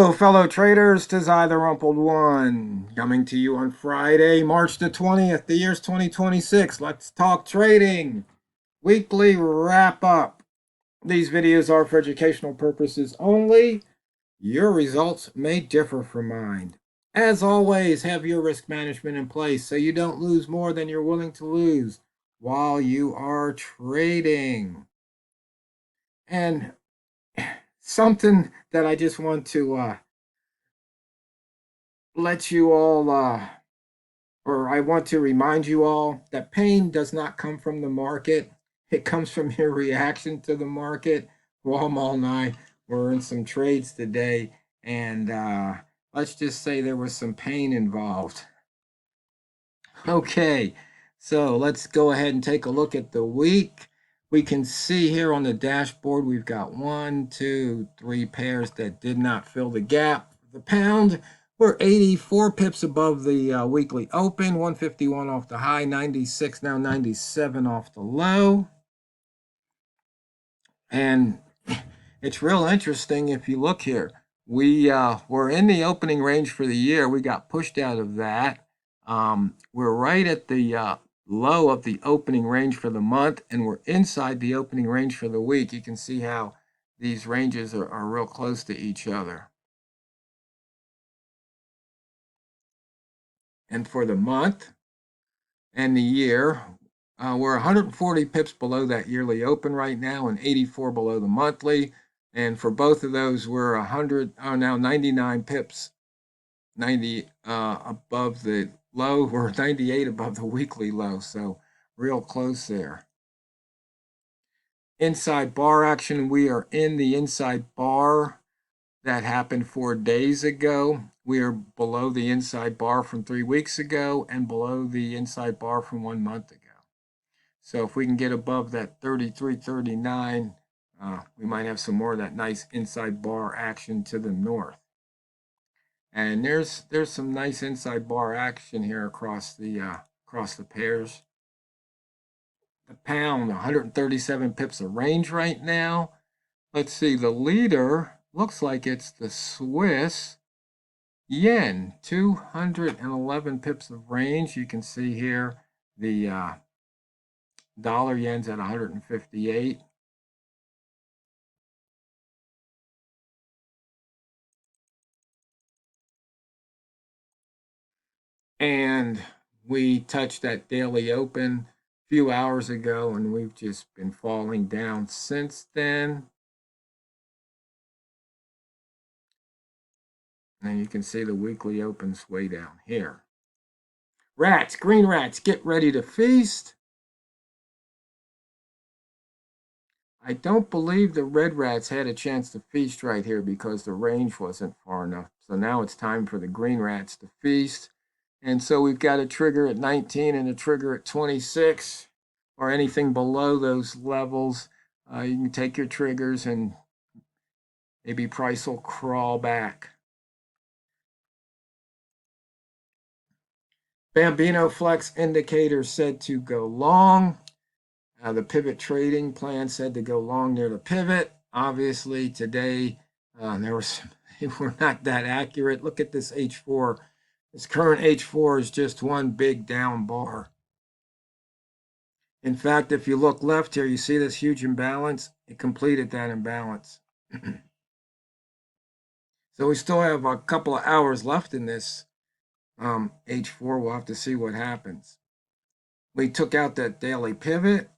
Hello, fellow traders. 'Tis I, TheRumpledOne, coming to you on Friday, March the 20th. The year's 2026. Let's talk trading. Weekly wrap up. These videos are for educational purposes only. Your results may differ from mine. As always, have your risk management in place so you don't lose more than you're willing to lose while you are trading. And something that I just want to let you all, or I want to remind you all that pain does not come from the market. It comes from your reaction to the market. Walmart and I were in some trades today, and let's just say there was some pain involved. Okay, so let's go ahead and take a look at the week. We can see here on the dashboard we've got 1, 2, 3 pairs that did not fill the gap. The pound, we're 84 pips above the weekly open, 151 off the high, 96, now 97 off the low. And it's real interesting if you look here. We were in the opening range for the year. We got pushed out of that. We're right at the low of the opening range for the month, and we're inside the opening range for the week. You can see how these ranges are real close to each other. And for the month and the year, we're 140 pips below that yearly open right now and 84 below the monthly. And for both of those, we're 99 pips, 90 above the low. We're 98 above the weekly low, so real close there. Inside bar action, we are in the inside bar that happened 4 days ago. We are below the inside bar from 3 weeks ago and below the inside bar from 1 month ago. So if we can get above that 33.39, we might have some more of that nice inside bar action to the north. And there's some nice inside bar action here across the pairs. The pound, 137 pips of range right now. Let's see, the leader looks like it's the Swiss yen, 211 pips of range. You can see here the dollar yen's at 158. And we touched that daily open a few hours ago, and we've just been falling down since then. And you can see the weekly opens way down here. Rats, green rats, get ready to feast. I don't believe the red rats had a chance to feast right here because the range wasn't far enough. So now it's time for the green rats to feast. And so we've got a trigger at 19 and a trigger at 26, or anything below those levels. You can take your triggers and maybe price will crawl back. Bambino Flex indicator said to go long. The pivot trading plan said to go long near the pivot. Obviously, today they were not that accurate. Look at this H4. This current H4 is just one big down bar. In fact, if you look left here, you see this huge imbalance. It completed that imbalance. So we still have a couple of hours left in this H4. We'll have to see what happens. We took out that daily pivot.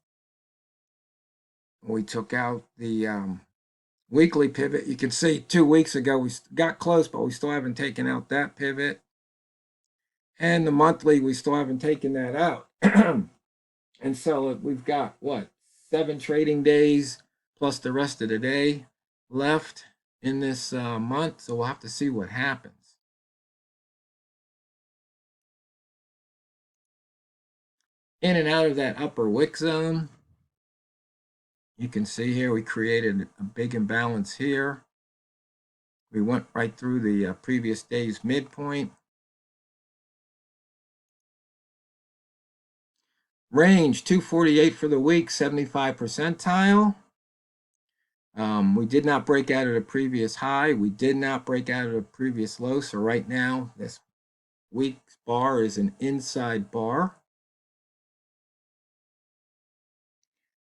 We took out the weekly pivot. You can see 2 weeks ago we got close, but we still haven't taken out that pivot. And the monthly, we still haven't taken that out. And so we've got, what, 7 trading days plus the rest of the day left in this month. So we'll have to see what happens. In and out of that upper wick zone. You can see here we created a big imbalance here. We went right through the previous day's midpoint. Range 248 for the week, 75 percentile. We did not break out of the previous high. We did not break out of the previous low. So right now, this week's bar is an inside bar.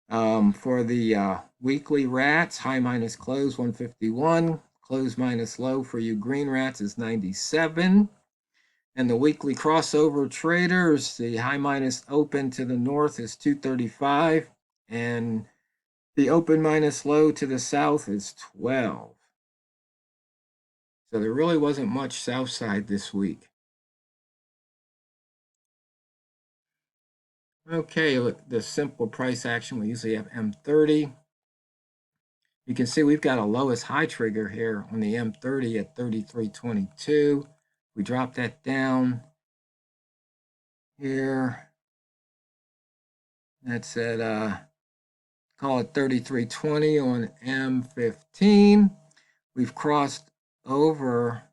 For the weekly rats, high minus close 151, close minus low for you green rats is 97. And the weekly crossover traders, the high minus open to the north is 235, and the open minus low to the south is 12. So there really wasn't much south side this week. Okay, look, the simple price action, we usually have M30. You can see we've got a lowest high trigger here on the M30 at 33.22. We drop that down here. That's at call it 33.20 on M15. We've crossed over.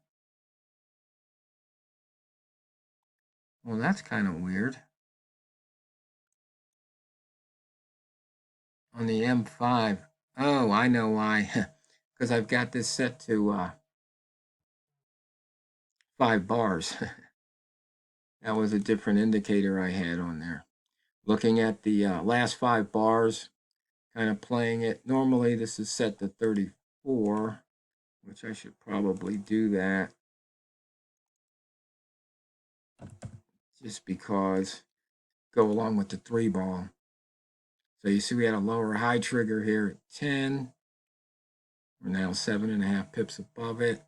Well, that's kind of weird. On the M5. Oh, I know why. Because I've got this set to 5 bars. That was a different indicator I had on there. Looking at the last 5 bars, kind of playing it. Normally this is set to 34, which I should probably do that. Just because, go along with the 3 ball. So you see we had a lower high trigger here at 10. We're now 7.5 pips above it.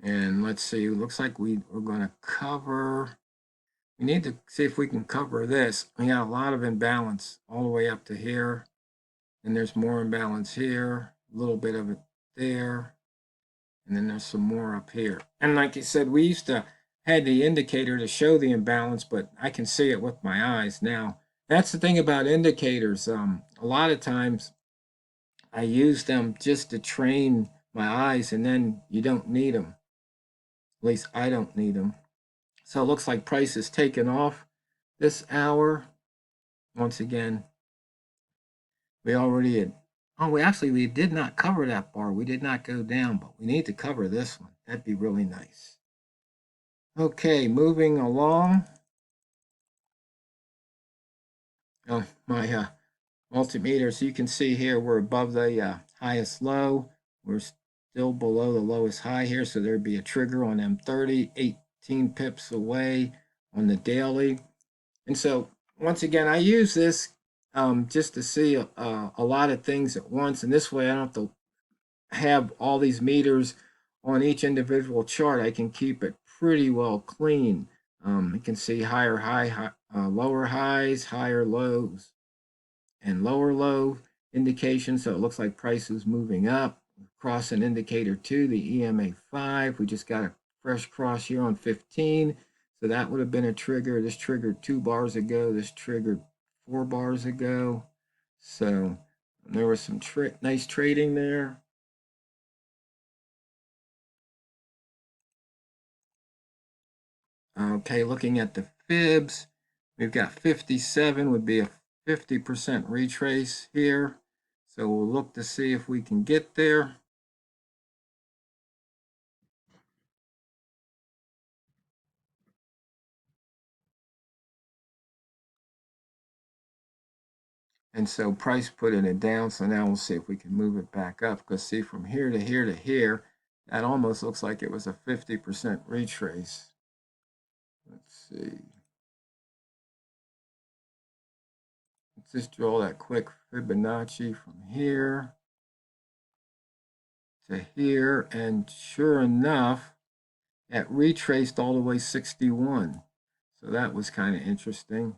And let's see, it looks like we're going to cover. We need to see if we can cover this. We got a lot of imbalance all the way up to here. And there's more imbalance here, a little bit of it there. And then there's some more up here. And like I said, we used to had the indicator to show the imbalance, but I can see it with my eyes now. That's the thing about indicators. A lot of times I use them just to train my eyes, and then you don't need them. At least I don't need them. So it looks like price is taken off this hour. Once again, we already had, oh, we did not cover that bar. We did not go down, but we need to cover this one. That'd be really nice. Okay, moving along. Oh, my multimeter. So you can see here we're above the highest low. We're still below the lowest high here. So there'd be a trigger on M30, 18 pips away on the daily. And so once again, I use this just to see a lot of things at once. And this way I don't have to have all these meters on each individual chart. I can keep it pretty well clean. You can see higher high, lower highs, higher lows, and lower low indication. So it looks like price is moving up. Cross an indicator 2, the EMA 5. We just got a fresh cross here on 15. So that would have been a trigger. This triggered 2 bars ago. This triggered 4 bars ago. So there was some nice trading there. Okay, looking at the fibs, we've got 57 would be a 50% retrace here. So we'll look to see if we can get there. And so price putting it down. So now we'll see if we can move it back up. Because see, from here to here to here, that almost looks like it was a 50% retrace. Let's see. Let's just draw that quick Fibonacci from here to here. And sure enough, it retraced all the way 61. So that was kind of interesting.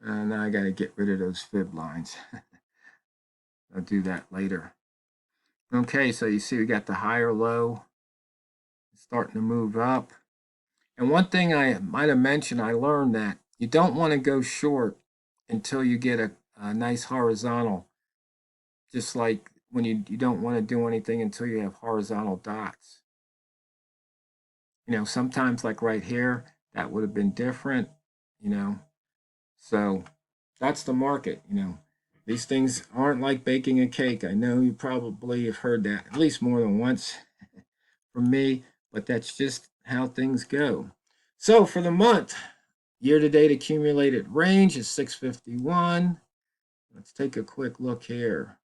And now I got to get rid of those fib lines. I'll do that later. Okay, so you see we got the higher low starting to move up. And one thing I might have mentioned, I learned that you don't want to go short until you get a nice horizontal. Just like when you don't want to do anything until you have horizontal dots. sometimes like right here, that would have been different, you know. So that's the market. These things aren't like baking a cake. I know you probably have heard that at least more than once from me, but that's just how things go. So for the month, year-to-date accumulated range is 651. Let's take a quick look here.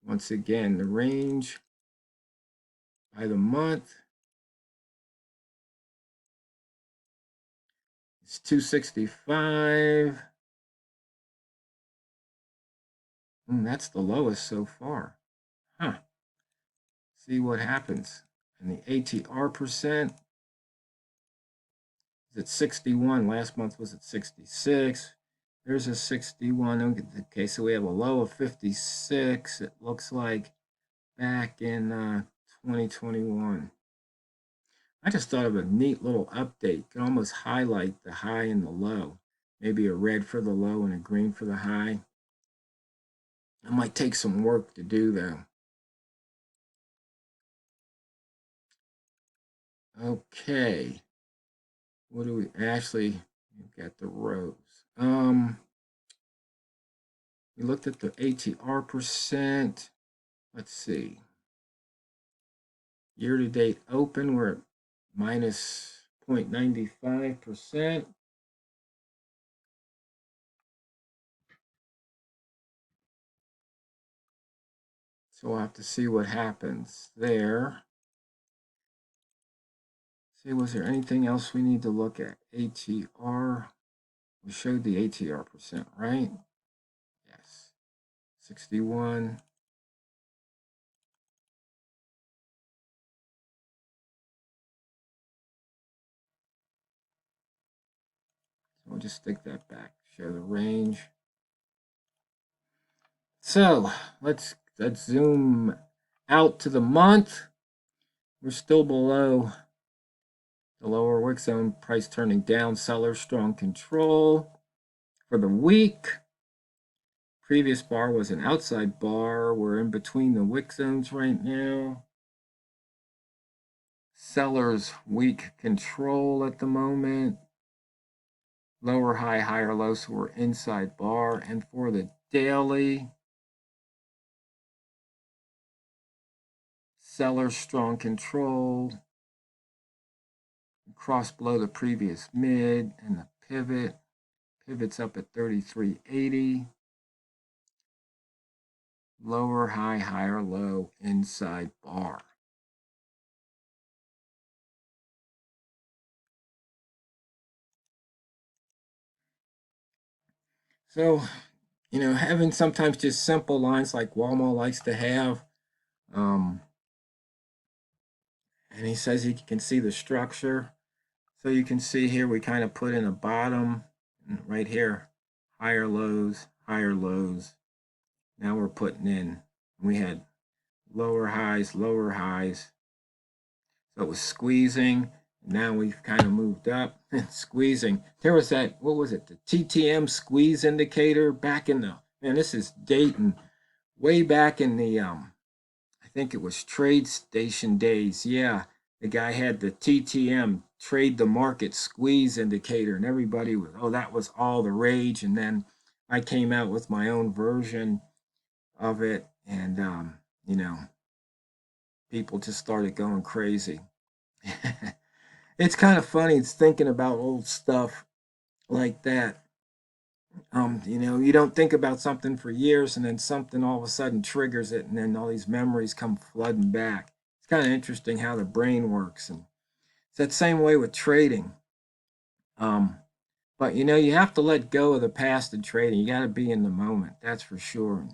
Once again, the range by the month is 265. That's the lowest so far. Huh. See what happens. And the ATR percent is at 61. Last month was at 66. There's a 61. Okay, so we have a low of 56. It looks like back in 2021. I just thought of a neat little update. You can almost highlight the high and the low. Maybe a red for the low and a green for the high. It might take some work to do though. Okay. What do we actually got the rows? We looked at the ATR percent. Let's see. Year to date open, we're at minus 0.95%. So we'll have to see what happens there. See, was there anything else we need to look at? ATR. We showed the ATR percent, right? Yes. 61. So we'll just stick that back. Show the range. So let's zoom out to the month. We're still below the lower wick zone, price turning down, seller strong control. For the week, previous bar was an outside bar. We're in between the wick zones right now. Seller's weak control at the moment. Lower high, higher low, so we're inside bar. And for the daily, seller strong control. Cross below the previous mid and the pivot. Pivot's up at 33.80. Lower high, higher low, inside bar. So, having sometimes just simple lines like Walmart likes to have, and he says he can see the structure. So you can see here we kind of put in a bottom, and right here, higher lows, higher lows. Now we're putting in, we had lower highs, lower highs. So it was squeezing. Now we've kind of moved up and squeezing. There was that, what was it, the TTM squeeze indicator back in the, man, this is dating way back in the, I think it was trade station days. Yeah, the guy had the TTM, trade the market squeeze indicator, and everybody was, oh, that was all the rage. And then I came out with my own version of it, and, people just started going crazy. It's kind of funny. It's thinking about old stuff like that. You don't think about something for years, and then something all of a sudden triggers it, and then all these memories come flooding back. It's kind of interesting how the brain works, and it's that same way with trading. But you have to let go of the past in trading. You got to be in the moment. That's for sure.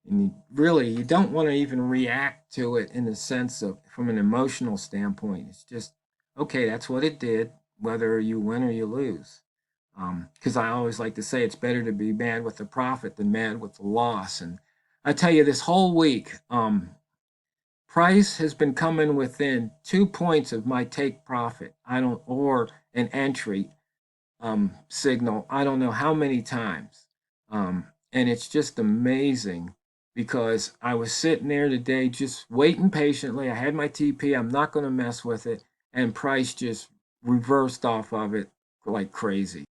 And you don't want to even react to it in the sense of from an emotional standpoint. It's just okay. That's what it did, whether you win or you lose. Because I always like to say it's better to be mad with the profit than mad with the loss. And I tell you, this whole week, price has been coming within 2 points of my take profit. Or an entry signal. I don't know how many times. And it's just amazing because I was sitting there today just waiting patiently. I had my TP. I'm not going to mess with it. and price just reversed off of it like crazy.